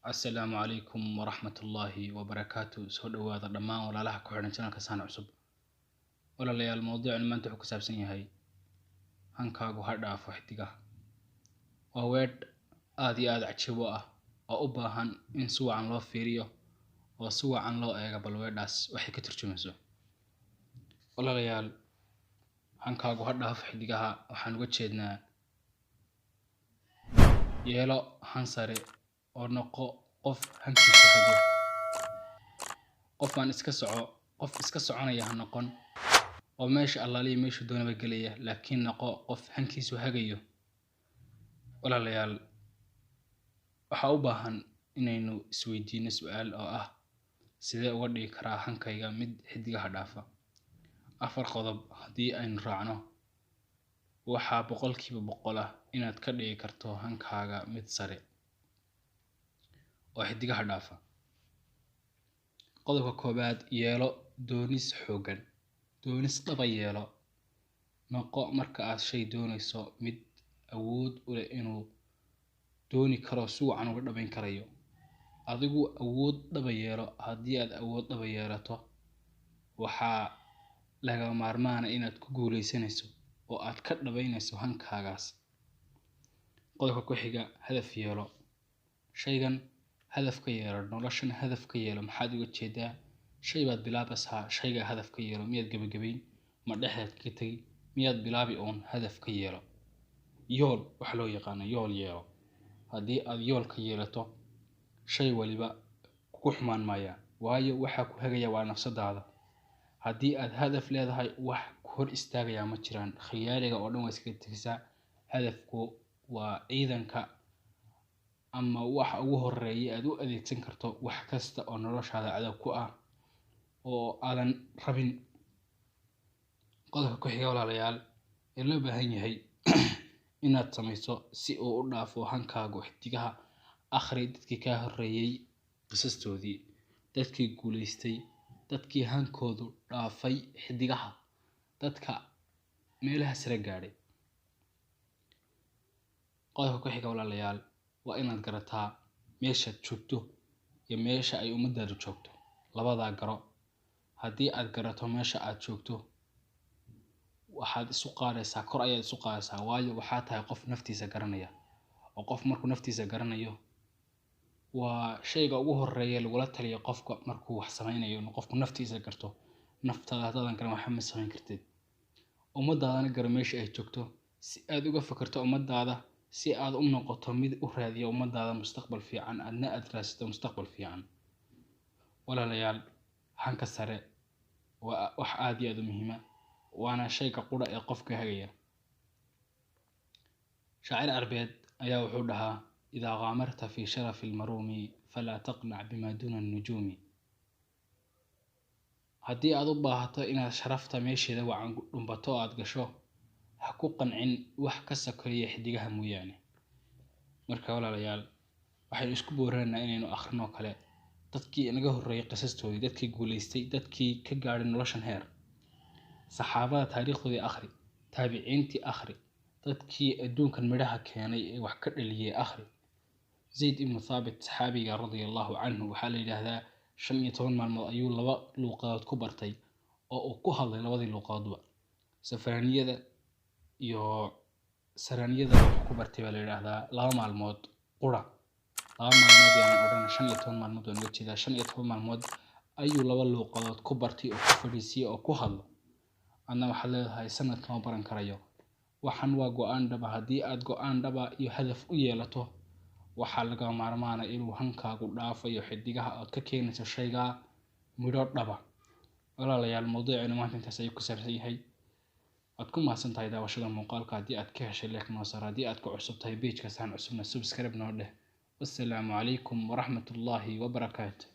السلام عليكم ورحمة الله وبركاته. سو دhowaada dhammaan walaalaha ku xidhan channelka Saan Cusub. Walaalayaal mowduucan maanta wuxuu ku saabsan yahay hankaagu ha dhaafo xidigaha. Waa weedh aad iyo aad cajiib u ah oo u baahan in si wacan loo fiiriyo oo si wacan loo eego bal weedhaas waxay ka turjumayso. Walaalayaal hankaagu ha dhaafo xidigaha waxaan uga jeednaa yeelo han sare oo noqo qof hankiisa hagayo. qof iska soconaya ha noqon oo meesha allaaliya meesha doonaba galaya, laakiin noqo qof hankiisu hagayo. Walaalayaal waxa u baahan inaynu isweydiino su'aal oo ah sidee uga dhigi karaa hankayga mid xidigaha dhaafa. 4 qodob haddii aynu raacno waxaa 100% ah inaad ka dhigi karto hankaaga mid sare oo xidigaha dhaafa. Qodobka koobaad, yeelo doonis xoogan. Doonis dhaba yeelo. Noqo marka aad shay doonayso mid awood u leh inuu dooni karo si wacan uga dhabayn karayo. Adigu awood dhaba yeelo. Haddii aad awood dhaba yeelato waxaa laga maarmaan inaad ku guuleysanayso oo aad ka dhabaynayso hankaagaas. Qodobka ku xiga, hadaf yeelo. Shaygan hadaf ka yeelo, noloshan hadaf ka yeelo. Maxaad uga jeedaa? Shay baad bilaabaysaa, shayga hadaf ka yeelo. Miyaad gabagabayn? Ma dhexdeed ka tagi? Miyaad bilaabi oon hadaf ka yeelo? Yool wax loo yaqaano yool yeelo. Haddii aad yool ka yeelato shay waliba ku xumaan maaya, waayo waxa ku hagaya waa nafsadaada. Haddii aad hadaf leedahay wax ku hor istaagaya ma jiraan. Khiyaaliga oo dhan waa iska tagsaa. Hadafku waa ciidanka ama waxa ugu horeeya aad u adeegsan karto wax kasta oo noloshaada adag ku ah oo aadan rabin. Qodobka ku xiga walaalayaal ee loo baahan yahay inaad samayso si uu u dhaafo hankaagu xidigaha. Akhri dadkii ka horeeyay qisastoodii, dadkii guuleystay, dadkii hankoodu dhaafay xidigaha, dadka meelaha sare gaadhay. Qodobka ku xiga walaalayaal waa inaad garataa meeshaad joogto iyo meesha ay ummadaadu joogto. Labadaa garo. Haddii aad garato meesha aad joogto waxaad isu qaadaysaa kor ayaad isu qaadaysaa, waayo waxaa tahay qof naftiisa garanaya. oo qof markuu naftiisa garanayo waa shayga ugu horeeya lagula taliyo qofka markuu wax samaynayo inuu qofku naftiisa garto. Naftaada hadaadan garan waxba ma samayn kartid. Ummadaadana gara meesha ay joogto si aad uga fikirto ummadaada, si aad u noqoto mid u raadiyo ummadaada mustaqbal fiican, adna aad raadsato mustaqbal fiican. Walaalayaal hanka sare waa wax aad iyo aad u muhiim ah, waana shayga qura ee qofka hagaya. Shaacir Carbeed ayaa wuxuu dhahaa idaa qaamarta fi sharafi almarumi falaa taqnac bima duna an-nujumi. Haddii aad u baahato inaad sharafta meesheeda wacan dhumbato aad gasho, ha ku qancin wax ka sokeeya xidigaha mooyaane. Marka walaalayaal waxaynu isku booranaynaa inaynu akhrino kale dadkii naga horeeyay qisastoodii, dadkii guuleystay, dadkii ka gaadhay noloshan heer. Saxaabada taariikhdoodii akhri, taabiciintii akhri, dadkii adduunkan midhaha keenay ee wax ka dhaliyay akhri. Zayd ibn Thabit saxaabiga radiyallahu anhu waxaa la yiraahdaa 15 maalmood ayuu 2 luqadood ku bartay oo uu ku hadlay labadii luqadoodba. Safaraniyada iyo saraniyada wuxuu ku bartay baa la yiraahdaa 2 maalmood qura. 2 maalmood yani odhan 15 maalmood oo jeeda 15 maalmood ayuu 2 luqadood ku bartay oo ku fadhiisiyay oo ku hadlo. Adna waxa leedahay sanadkan ma baran karayo. Waxan waa go'aan dhaba. Haddii aad go'aan dhaba iyo hadaf u yeelato waxaa laga maarmaanaa inuu hankaagu dhaafayo xidigaha aad ka keenayso shayga midho dhaba. Walaalayaal mowduucina maanta intaas ayuu ku saabsan yahay. Aad ku mahadsantahay daawashada muuqaalka. Haddii aad ka heshay like noo saar. Haddii aad ku cusub tahay page-ka Saan Cusubna subscribe noo dheh. Wassalaamu calaykum waraxmatullaahi wabarakaatuh.